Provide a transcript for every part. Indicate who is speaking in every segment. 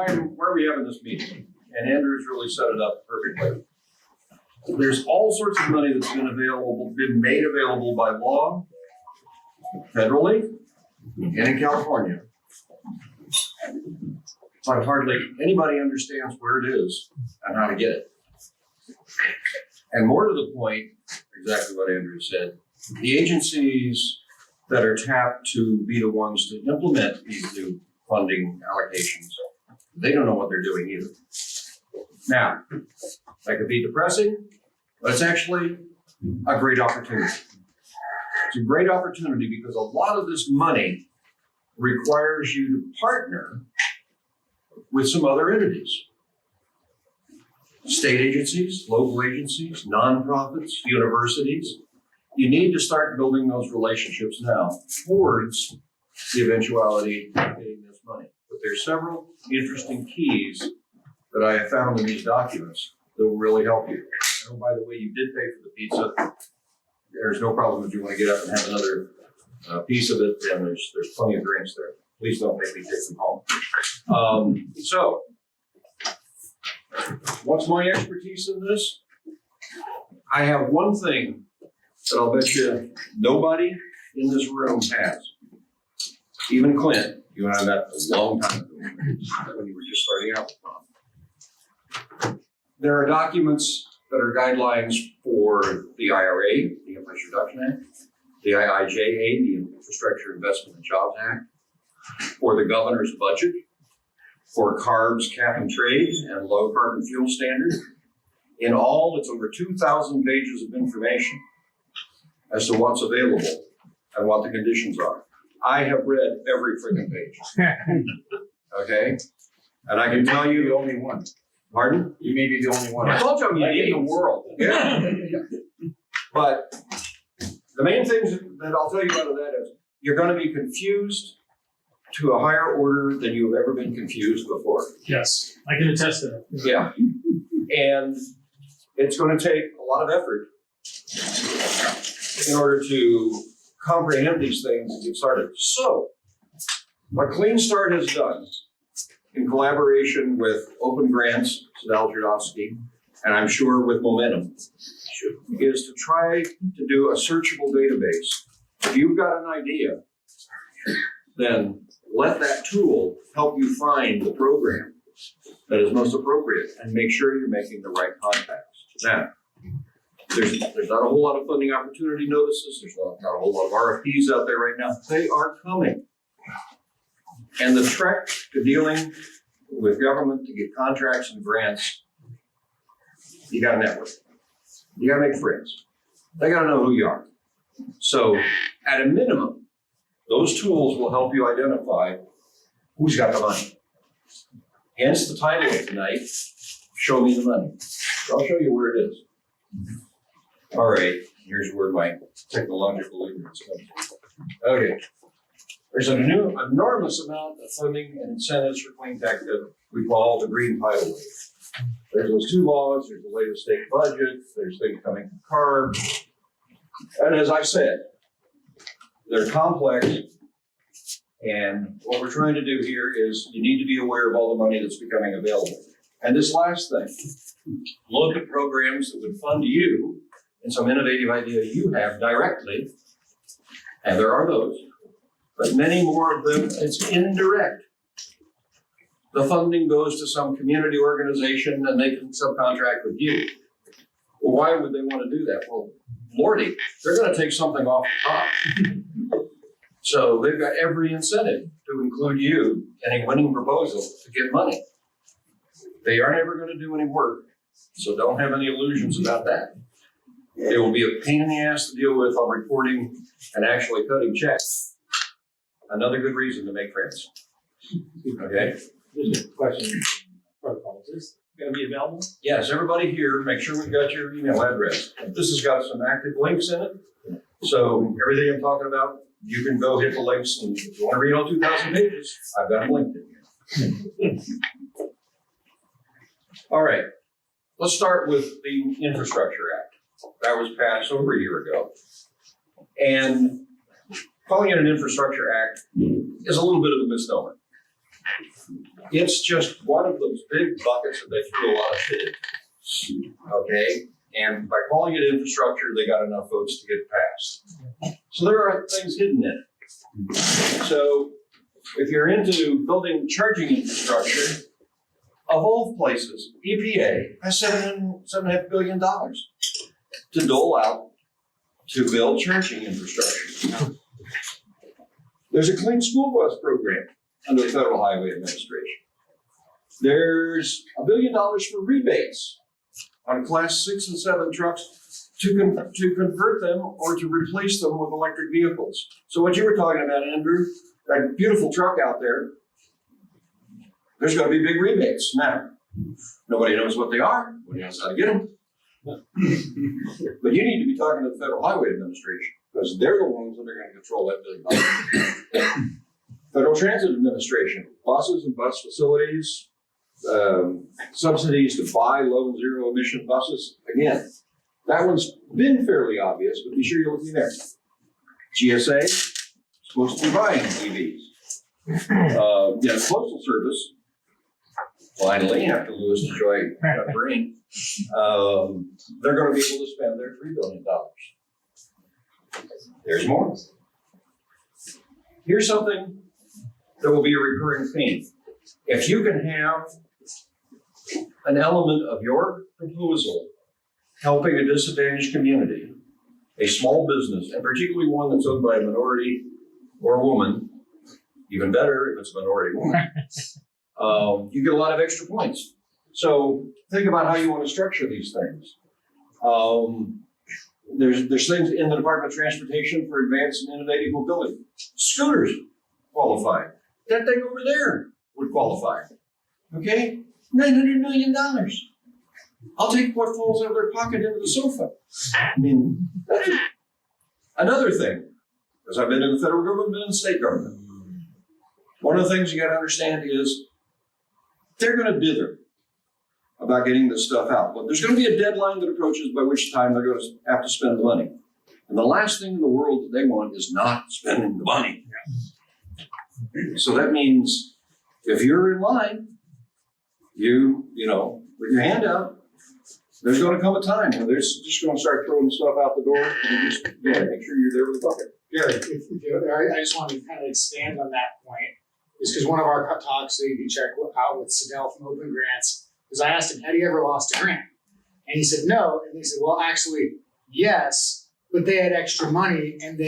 Speaker 1: why are we having this meeting? And Andrew's really set it up perfectly. There's all sorts of money that's been made available by law, federally, and in California. But hardly anybody understands where it is and how to get it. And more to the point, exactly what Andrew said, the agencies that are tapped to be the ones to implement these new funding allocations, they don't know what they're doing either. Now, that could be depressing, but it's actually a great opportunity. It's a great opportunity because a lot of this money requires you to partner with some other entities. State agencies, local agencies, nonprofits, universities. You need to start building those relationships now towards the eventuality of getting this money. But there's several interesting keys that I have found in these documents that will really help you. And oh, by the way, you did pay for the pizza. There's no problem if you want to get up and have another piece of it, and there's plenty of drinks there. Please don't make me take them home. So, what's my expertise in this? I have one thing that I'll bet you nobody in this room has. Even Clint, you and I met a long time ago when you were just starting out with Ron. There are documents that are guidelines for the IRA, the Inflation Reduction Act, the IIJA, the Infrastructure Investment and Jobs Act, for the governor's budget, for CARB's cap and trade and low carbon fuel standard. In all, it's over 2,000 pages of information as to what's available and what the conditions are. I have read every freaking page. Okay? And I can tell you.
Speaker 2: The only one.
Speaker 1: Pardon?
Speaker 2: You may be the only one.
Speaker 1: I told you I'm unique in the world. Yeah. But the main things that I'll tell you out of that is you're going to be confused to a higher order than you've ever been confused before.
Speaker 3: Yes, I can attest to that.
Speaker 1: Yeah. And it's going to take a lot of effort in order to comprehend these things and get started. So, what CleanStart has done in collaboration with Open Grants, Sadal Jardowski, and I'm sure with Momentum, is to try to do a searchable database. If you've got an idea, then let that tool help you find the program that is most appropriate and make sure you're making the right contacts. Now, there's not a whole lot of funding opportunity notices. There's not a whole lot of RFPs out there right now. They are coming. And the trick to dealing with government to get contracts and grants, you got to network. You got to make friends. They got to know who you are. So at a minimum, those tools will help you identify who's got the money. Hence the title of tonight, Show Me the Money. I'll show you where it is. All right, here's where my technological ignorance comes from. Okay. There's an enormous amount of funding and incentives for Cleantech that we call the green tidal wave. There's those two laws, there's the latest state budget, there's things coming from CARB. And as I said, they're complex. And what we're trying to do here is you need to be aware of all the money that's becoming available. And this last thing, look at programs that would fund you and some innovative idea you have directly. And there are those. But many more of them, it's indirect. The funding goes to some community organization and they can subcontract with you. Well, why would they want to do that? Well, Lordy, they're going to take something off the top. So they've got every incentive to include you in a winning proposal to get money. They are never going to do any work, so don't have any illusions about that. It will be a pain in the ass to deal with on reporting and actually cutting checks. Another good reason to make friends. Okay?
Speaker 3: Just a question. Protocol. Is this going to be available?
Speaker 1: Yes, everybody here, make sure we've got your email address. This has got some active links in it. So everything I'm talking about, you can go hit the links, and if you want to read all 2,000 pages, I've got them linked in here. All right, let's start with the Infrastructure Act. That was passed over a year ago. And calling it an Infrastructure Act is a little bit of a misnomer. It's just one of those big buckets that they threw a lot of shit in. Okay? And by calling it infrastructure, they got enough votes to get passed. So there are things hidden in it. So if you're into building charging infrastructure, of all places, EPA has $7.5 billion to dole out to build charging infrastructure. There's a clean school bus program under the Federal Highway Administration. There's $1 billion for rebates on class 6 and 7 trucks to convert them or to replace them with electric vehicles. So what you were talking about, Andrew, that beautiful truck out there, there's going to be big rebates. Now, nobody knows what they are. Nobody knows how to get them. But you need to be talking to the Federal Highway Administration because they're the ones that are going to control that $1 billion. Federal Transit Administration, buses and bus facilities, subsidies to buy low and zero emission buses. Again, that one's been fairly obvious, but be sure you're looking there. GSA is supposed to be buying EVs. Postal Service, finally, after Louis DeJoy got a brain, they're going to be able to spend their $3 billion. There's more. Here's something that will be a recurring theme. If you can have an element of your proposal helping a disadvantaged community, a small business, and particularly one that's owned by a minority or a woman, even better if it's a minority woman, you get a lot of extra points. So think about how you want to structure these things. There's things in the Department of Transportation for advanced and innovative mobility. Scooters qualify. That thing over there would qualify. Okay? $900 million. I'll take what falls out of their pocket into the sofa. I mean, that's another thing, because I've been in the federal government, been in the state government. One of the things you got to understand is they're going to dither about getting this stuff out. But there's going to be a deadline that approaches by which time they're going to have to spend the money. And the last thing in the world that they want is not spending the money. So that means if you're in line, you know, with your hand out, there's going to come a time when they're just going to start throwing stuff out the door and just make sure you're there with the bucket.
Speaker 2: Gary, I just wanted to kind of expand on that point, just because one of our talks that you can check out with Sidell from Open Grants, because I asked him, have you ever lost a grant? And he said, no. And they said, well, actually, yes, but they had extra money, and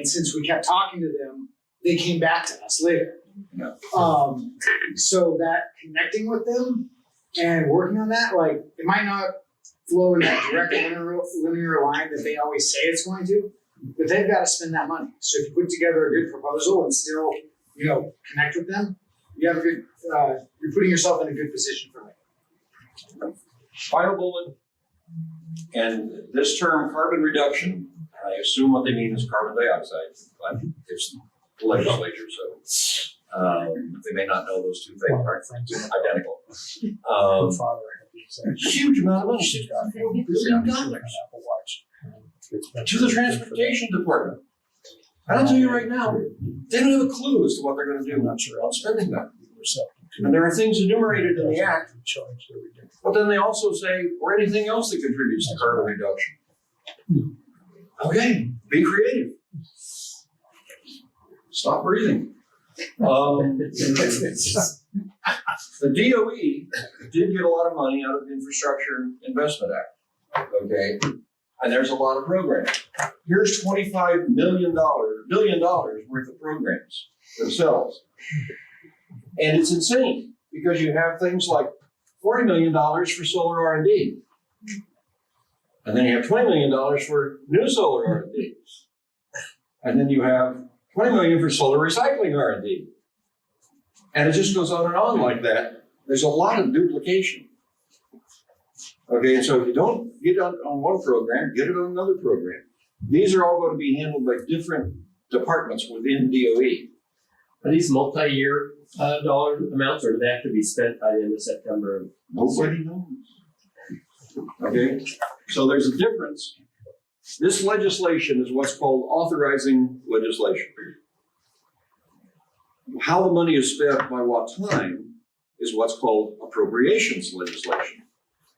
Speaker 2: since we kept talking to them, they came back to us later.
Speaker 1: Yeah.
Speaker 2: So that connecting with them and working on that, like, it might not flow in that direct linear line that they always say it's going to, but they've got to spend that money. So if you put together a good proposal and still, connect with them, you have a good, you're putting yourself in a good position for that.
Speaker 1: Final bullet, and this term carbon reduction, I assume what they mean is carbon dioxide, but it's the legislature, so they may not know those two things aren't identical. Huge amount of money, $64 billion to the transportation department. And I'll tell you right now, they don't have a clue as to what they're going to do about spending that. And there are things enumerated in the Act, but then they also say, or anything else that contributes to carbon reduction. Okay, be creative. Stop breathing. The DOE did get a lot of money out of the Infrastructure Investment Act, okay? And there's a lot of programs. Here's $25 billion worth of programs themselves. And it's insane because you have things like $40 million for solar R&D. And then you have $20 million for new solar R&D. And then you have $20 million for solar recycling R&D. And it just goes on and on like that. There's a lot of duplication. Okay, so if you don't get it on one program, get it on another program. These are all going to be handled by different departments within DOE.
Speaker 4: Are these multi-year dollar amounts, or do they have to be spent by the end of September?
Speaker 1: Nobody knows. Okay, so there's a difference. This legislation is what's called authorizing legislation. How the money is spent by what time is what's called appropriations legislation.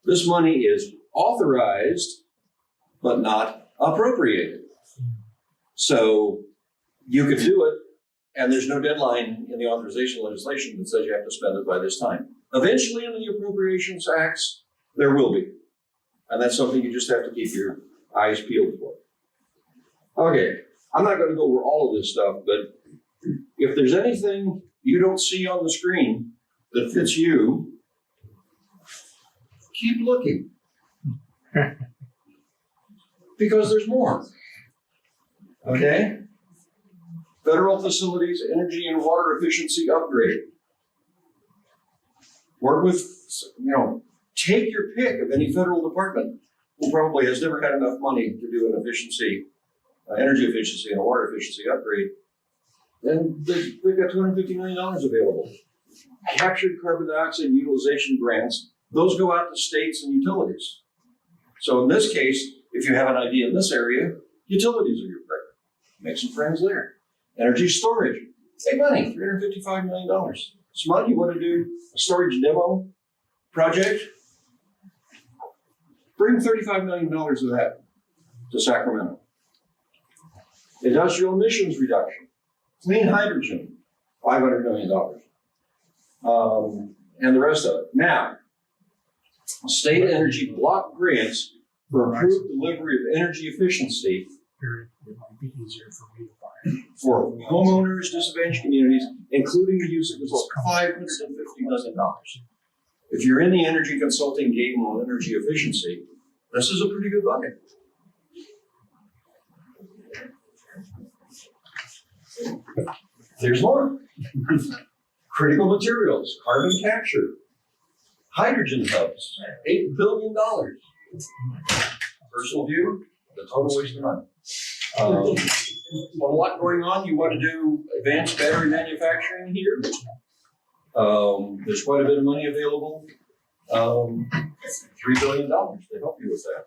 Speaker 1: This money is authorized, but not appropriated. So you can do it, and there's no deadline in the authorization legislation that says you have to spend it by this time. Eventually, in the Appropriations Acts, there will be. And that's something you just have to keep your eyes peeled for. Okay, I'm not going to go over all of this stuff, but if there's anything you don't see on the screen that fits you, keep looking. Because there's more. Okay? Federal facilities, energy and water efficiency upgrade. Work with, take your pick of any federal department who probably has never had enough money to do an efficiency, energy efficiency and a water efficiency upgrade. Then they've got $250 million available. Captured carbon dioxide utilization grants, those go out to states and utilities. So in this case, if you have an idea in this area, utilities are your partner. Make some friends there. Energy storage, big money, $355 million. Smart, you want to do a storage demo project? Bring $35 million of that to Sacramento. Industrial emissions reduction, clean hydrogen, $500 million. And the rest of it. Now, state energy block grants for improved delivery of energy efficiency
Speaker 3: It might be easier for me to buy.
Speaker 1: for homeowners, disadvantaged communities, including the use of $550 million. If you're in the energy consulting game on energy efficiency, this is a pretty good bucket. There's more. Critical materials, carbon capture, hydrogen hubs, $8 billion. Personal view, the total waste of money. A lot going on. You want to do advanced battery manufacturing here. There's quite a bit of money available. $3 billion to help you with that.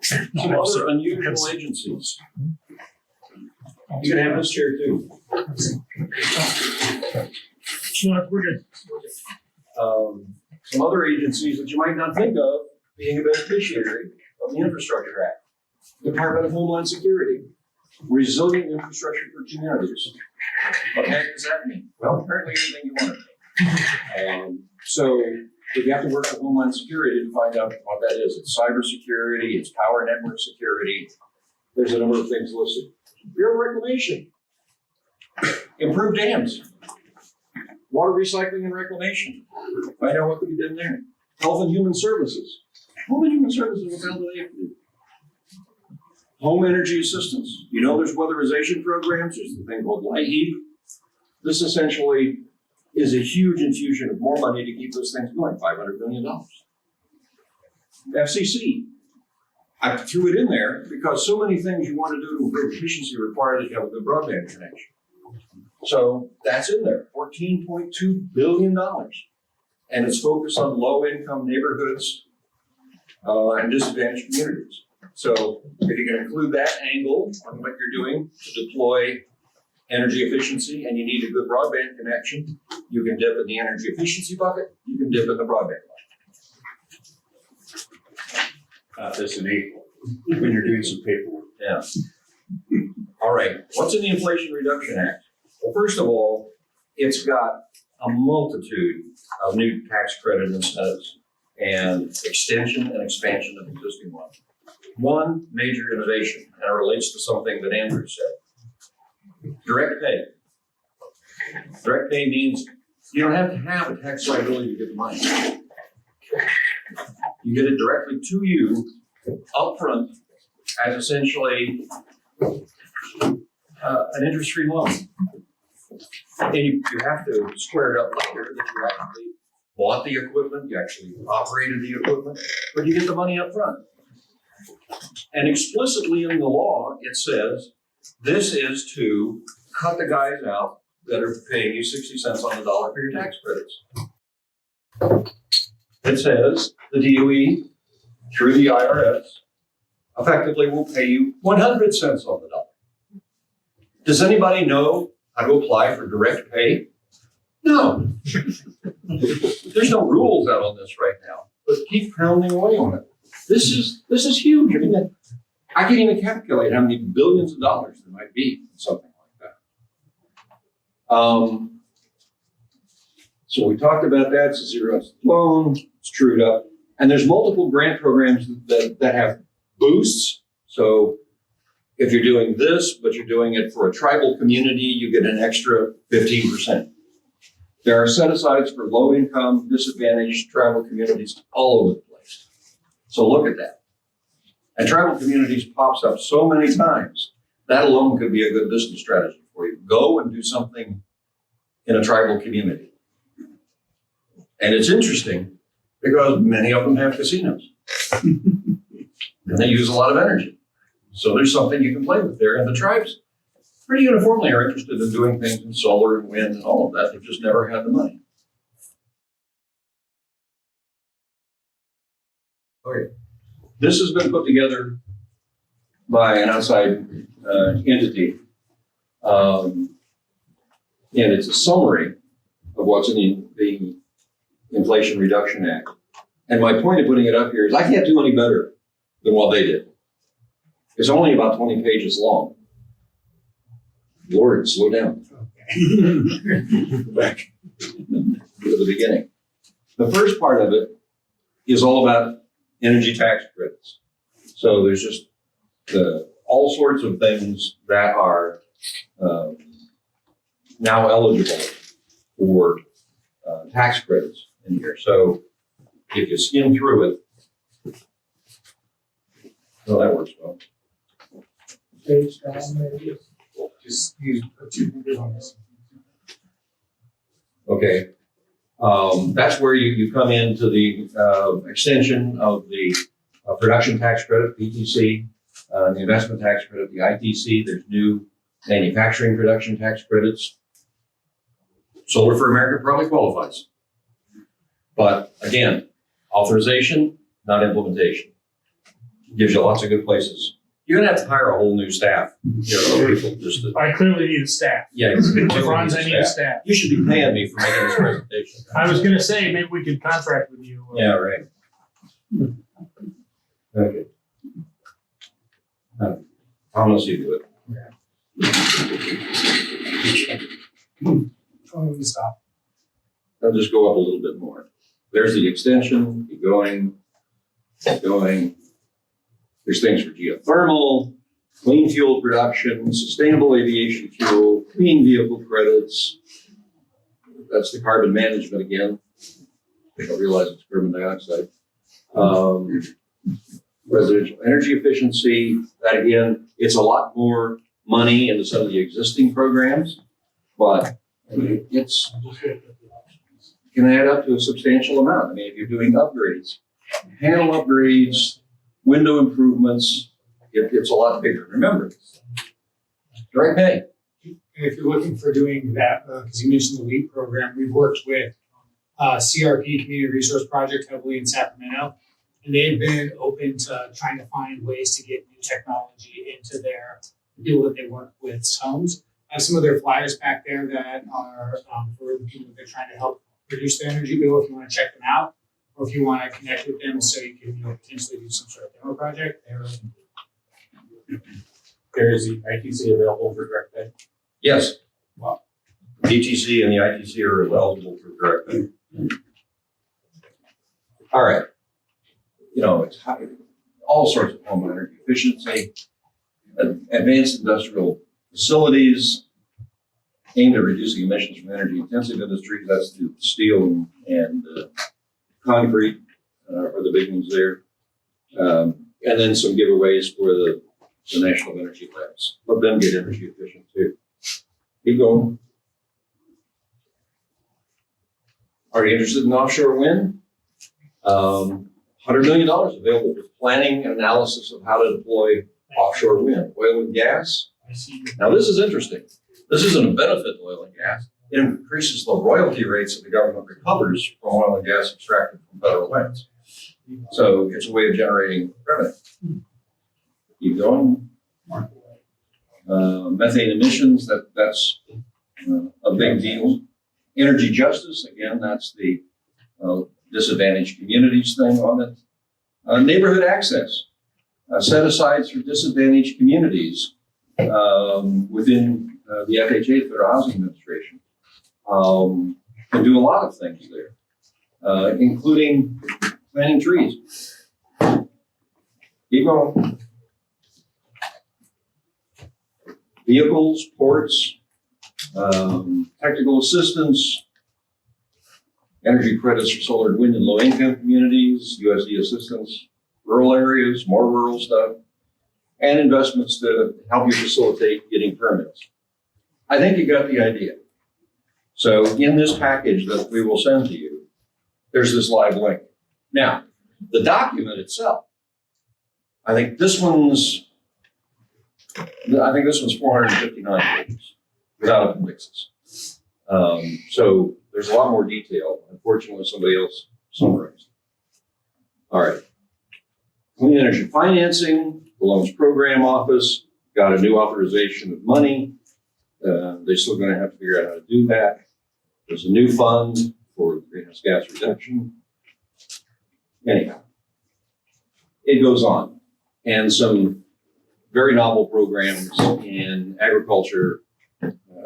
Speaker 1: Some other unusual agencies. You can have this chair too.
Speaker 3: We're good.
Speaker 1: Some other agencies that you might not think of being a beneficiary of the Infrastructure Act. Department of Homeland Security, resilient infrastructure for communities. What the heck does that mean? Well, apparently anything you want it. So you have to work with Homeland Security to find out what that is. It's cybersecurity, it's power network security. There's a number of things listed. Bureau of Reclamation, improve dams, water recycling and reclamation. Find out what could be done there. Health and Human Services. Home and Human Services, what the hell do they have to do? Home energy assistance. You know there's weatherization programs. There's a thing called light heat. This essentially is a huge infusion of more money to keep those things going, $500 million. FCC. I threw it in there because so many things you want to do to improve efficiency require that you have a good broadband connection. So that's in there, $14.2 billion. And it's focused on low-income neighborhoods and disadvantaged communities. So if you can include that angle on what you're doing to deploy energy efficiency and you need a good broadband connection, you can dip in the energy efficiency bucket, you can dip in the broadband bucket.
Speaker 5: This in April, when you're doing some paperwork.
Speaker 1: Yeah. All right, what's in the Inflation Reduction Act? Well, first of all, it's got a multitude of new tax credit incentives and extension and expansion of existing ones. One major innovation, and it relates to something that Andrew said. Direct pay. Direct pay means you don't have to have a tax liability to get the money. You get it directly to you upfront as essentially an interest-free loan. And you have to square it up later that you actually bought the equipment, you actually operated the equipment, but you get the money up front. And explicitly in the law, it says this is to cut the guys out that are paying you 60 cents on the dollar for your tax credits. It says the DOE, through the IRS, effectively will pay you 100 cents on the dollar Does anybody know how to apply for direct pay? No. There's no rules out on this right now, but keep pounding away on it. This is huge. I mean, I can't even calculate how many billions of dollars there might be in something like that. So we talked about that. It's a zero interest loan. It's trued up. And there's multiple grant programs that have boosts. So if you're doing this, but you're doing it for a tribal community, you get an extra 15%. There are set-asides for low-income, disadvantaged tribal communities all over the place. So look at that. And tribal communities pops up so many times. That alone could be a good business strategy for you. Go and do something in a tribal community. And it's interesting because many of them have casinos. And they use a lot of energy. So there's something you can play with there. And the tribes pretty uniformly are interested in doing things in solar and wind and all of that. They've just never had the money. Okay. This has been put together by an outside entity. And it's a summary of what's in the Inflation Reduction Act. And my point of putting it up here is I can't do any better than what they did. It's only about 20 pages long. Lord, slow down. Go back to the beginning. The first part of it is all about energy tax credits. So there's just all sorts of things that are now eligible for tax credits in here. So if you skim through it, oh, that works well.
Speaker 2: Page down, maybe. Just use put 2 fingers on this.
Speaker 1: Okay. That's where you come into the extension of the production tax credit, PTC, the investment tax credit, the ITC. There's new manufacturing production tax credits. Solar for America probably qualifies. But again, authorization, not implementation. Gives you lots of good places. You're gonna have to hire a whole new staff. People just to,
Speaker 3: I clearly need a staff.
Speaker 1: yeah,
Speaker 3: Franz, I need a staff.
Speaker 1: You should be paying me for making this presentation.
Speaker 3: I was gonna say, maybe we could contract with you.
Speaker 1: Yeah, right. Okay. Thomas, you do it.
Speaker 2: Totally stop.
Speaker 1: I'll just go up a little bit more. There's the extension, keep going. There's things for geothermal, clean fuel production, sustainable aviation fuel, clean vehicle credits. That's the carbon management again. I don't realize it's carbon dioxide. Residential energy efficiency, that again, it's a lot more money into some of the existing programs, but it's can add up to a substantial amount. I mean, if you're doing upgrades, panel upgrades, window improvements, it's a lot bigger. Remember, direct pay.
Speaker 2: And if you're looking for doing that, because you mentioned the LEAP program, we've worked with CRP, Community Resource Project, heavily in Sacramento, and they've been open to trying to find ways to get new technology into their people that they work with homes. I have some of their flyers back there that are for the people that they're trying to help reduce their energy bill. If you want to check them out, or if you want to connect with them so you can potentially do some sort of demo project,
Speaker 3: There is the ITC available for direct pay.
Speaker 1: Yes. Wow. PTC and the ITC are eligible for direct pay. All right. It's all sorts of home energy efficiency, advanced industrial facilities aimed at reducing emissions from energy intensive industries. That's the steel and concrete are the big ones there. And then some giveaways for the National Energy Labs. Let them get energy efficient too. Keep going. Are you interested in offshore wind? $100 million available for planning and analysis of how to deploy offshore wind. Oil and gas. Now this is interesting. This isn't a benefit to oil and gas. It increases the royalty rates that the government recovers from oil and gas extracted from federal lands. So it's a way of generating revenue. Keep going. Methane emissions, that's a big deal. Energy justice, again, that's the disadvantaged communities thing on it. Neighborhood access, set-asides for disadvantaged communities within the FHA, Federal Housing Administration, can do a lot of things there, including planting trees. Keep going. Vehicles, ports, technical assistance, energy credits for solar and wind and low-income communities, USD assistance, rural areas, more rural stuff, and investments to help you facilitate getting permits. I think you got the idea. So in this package that we will send to you, there's this live link. Now, the document itself, I think this one's 459 pages without appendixes. So there's a lot more detail. Unfortunately, somebody else summarized. All right. Clean energy financing, the loans program office got a new authorization of money. They're still going to have to figure out how to do that. There's a new fund for greenhouse gas reduction. Anyhow, it goes on. And some very novel programs in agriculture,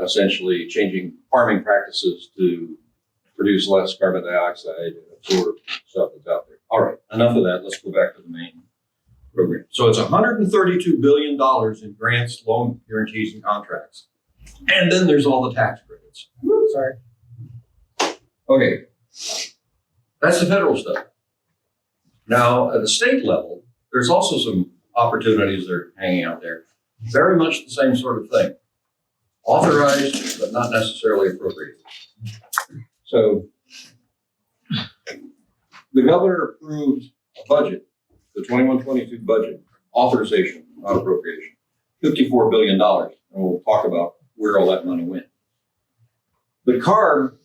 Speaker 1: essentially changing farming practices to produce less carbon dioxide and absorb stuff that's out there. All right, enough of that. Let's go back to the main program. So it's $132 billion in grants, loan guarantees, and contracts. And then there's all the tax credits.
Speaker 2: Sorry.
Speaker 1: Okay, that's the federal stuff. Now, at the state level, there's also some opportunities that are hanging out there. Very much the same sort of thing. Authorized, but not necessarily appropriated. So, the governor approved a budget, the 21-22 budget, authorization, not appropriation, $54 billion. And we'll talk about where all that money went. The CARB,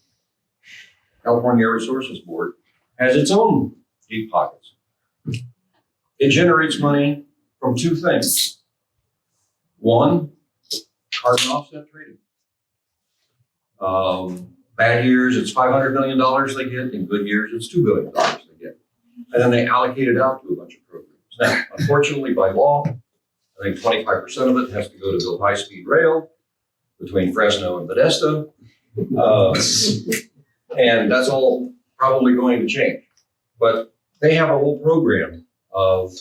Speaker 1: California Air Resources Board, has its own deep pockets. It generates money from two things. One, carbon offset trading. Bad years, it's $500 million they get. In good years, it's $2 billion they get. And then they allocate it out to a bunch of programs. Now, unfortunately, by law, I think 25% of it has to go to build high-speed rail between Fresno and Modesto. And that's all probably going to change. But they have a whole program of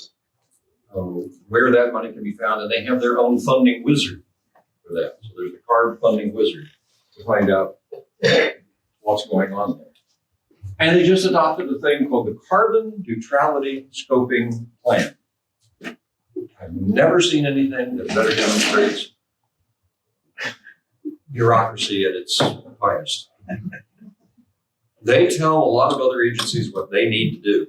Speaker 1: where that money can be found, and they have their own funding wizard for that. So there's a CARB funding wizard to find out what's going on there. And they just adopted a thing called the Carbon Neutrality Scoping Plan. I've never seen anything that better demonstrates bureaucracy at its highest. They tell a lot of other agencies what they need to do,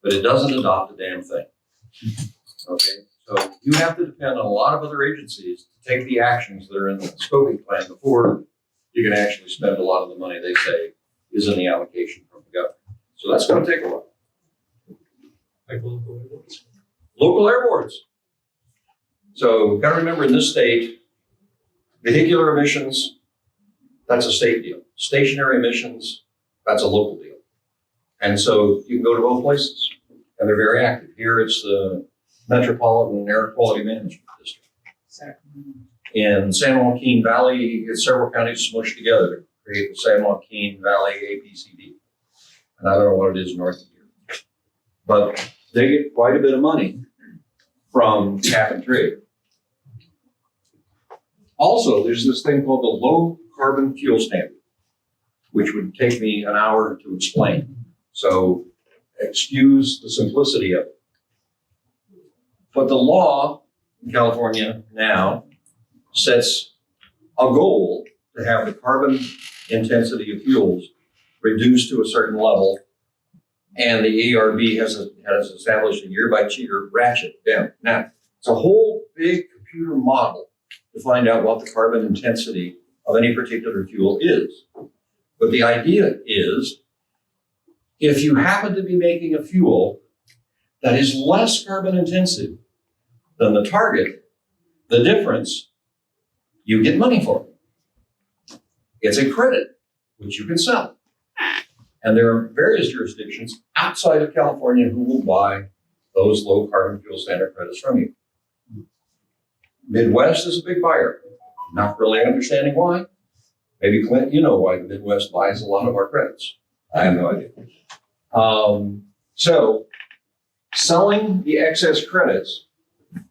Speaker 1: but it doesn't adopt a damn thing. Okay, so you have to depend on a lot of other agencies to take the actions that are in the scoping plan before you can actually spend a lot of the money they say is in the allocation from the government. So that's going to take a while.
Speaker 3: Like local airports.
Speaker 1: Local airports. So got to remember, in this state, vehicular emissions, that's a state deal. Stationary emissions, that's a local deal. And so you can go to both places, and they're very active. Here it's the Metropolitan Air Quality Management District. In San Joaquin Valley, you get several counties smushed together to create the San Joaquin Valley APCD. And I don't know what it is north of here. But they get quite a bit of money from cap and trade. Also, there's this thing called the Low Carbon Fuel Standard, which would take me an hour to explain. So excuse the simplicity of it. But the law in California now sets a goal to have the carbon intensity of fuels reduced to a certain level, and the ARB has established a year-by-year ratchet down. Now, it's a whole big computer model to find out what the carbon intensity of any particular fuel is. But the idea is, if you happen to be making a fuel that is less carbon intensive than the target, The difference, you get money for it. It's a credit, which you can sell. And there are various jurisdictions outside of California who will buy those low carbon fuel standard credits from you. Midwest is a big buyer. Not really understanding why. Maybe Clint, you know why the Midwest buys a lot of our credits. I have no idea. So selling the excess credits,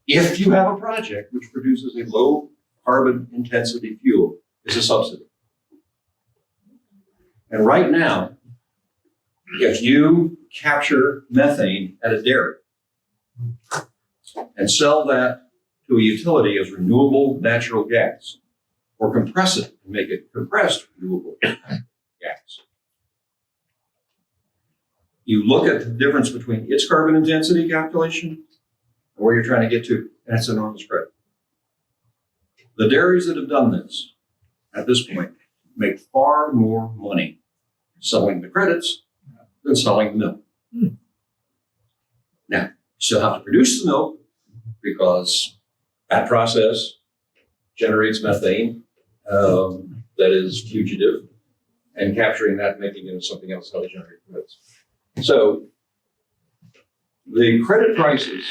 Speaker 1: if you have a project which produces a low carbon intensity fuel, is a subsidy. And right now, if you capture methane at a dairy and sell that to a utility as renewable natural gas, or compress it and make it compressed renewable gas, you look at the difference between its carbon intensity calculation and where you're trying to get to, and it's an enormous credit. The dairies that have done this at this point make far more money selling the credits than selling the milk. Now, you still have to produce the milk because that process generates methane that is fugitive, and capturing that, making it into something else, how they generate credits. So the credit prices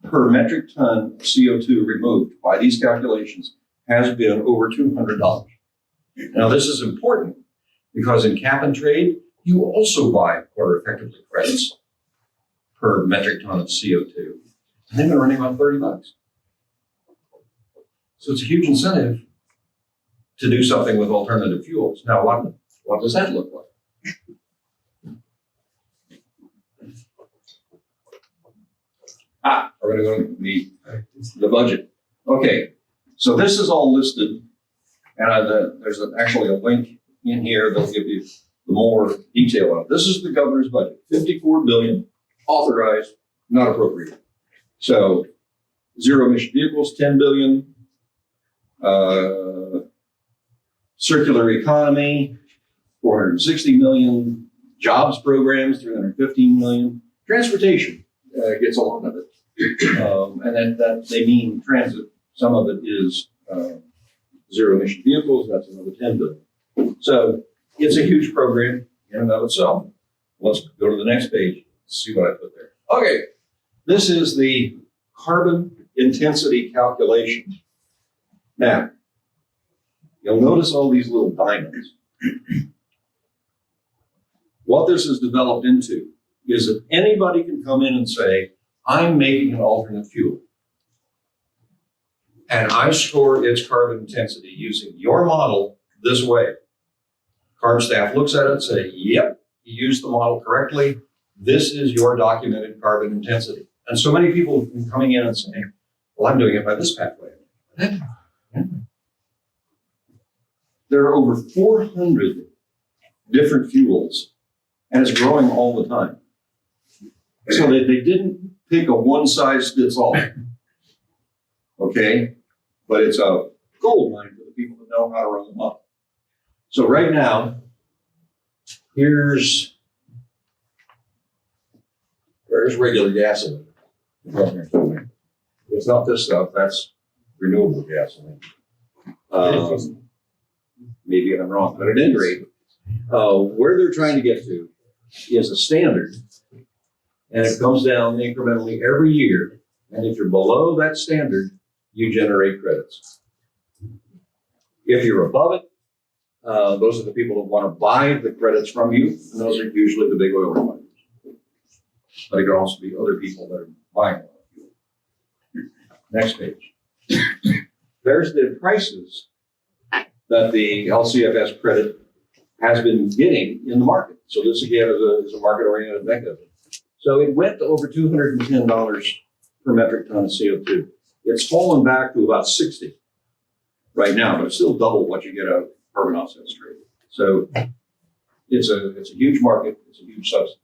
Speaker 1: per metric ton CO2 removed by these calculations has been over $200. Now, this is important because in cap and trade, you also buy what are effectively credits per metric ton of CO2. And they've been running about $30. So it's a huge incentive to do something with alternative fuels. Now, what does that look like? We're going to go to the budget. Okay, so this is all listed, and there's actually a link in here that'll give you the more detail on it. This is the governor's budget, $54 billion authorized, not appropriated. So zero emission vehicles, $10 billion. Circular economy, $460 million. Jobs programs, $315 million. Transportation gets a lot of it. And that they mean transit. Some of it is zero emission vehicles. That's another $10 billion. So it's a huge program in and of itself. Let's go to the next page. See what I put there. Okay, this is the carbon intensity calculation. Now, you'll notice all these little diamonds. What this is developed into is that anybody can come in and say, I'm making an alternate fuel, and I score its carbon intensity using your model this way. CARB staff looks at it and say, yep, you used the model correctly. This is your documented carbon intensity. And so many people have been coming in and saying, well, I'm doing it by this pathway. There are over 400 different fuels, and it's growing all the time. So they didn't pick a one-size-fits-all, okay? But it's a gold mine for the people that know how to run them up. So right now, where's regular gasoline? It's not this stuff, that's renewable gasoline. Maybe I'm wrong, but at any rate, where they're trying to get to is a standard, and it comes down incrementally every year. And if you're below that standard, you generate credits. If you're above it, those are the people that want to buy the credits from you, and those are usually the big oil refiners. But it can also be other people that are buying fuel. Next page. There's the prices that the LCFS credit has been getting in the market. So this again is a market-oriented mechanism. So it went to over $210 per metric ton of CO2. It's fallen back to about 60 right now, but it's still double what you get out of carbon offsets trade. So it's a huge market. It's a huge subsidy.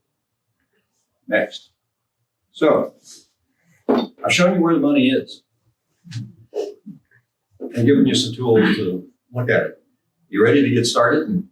Speaker 1: Next. So I've shown you where the money is and given you some tools to look at it. You ready to get started and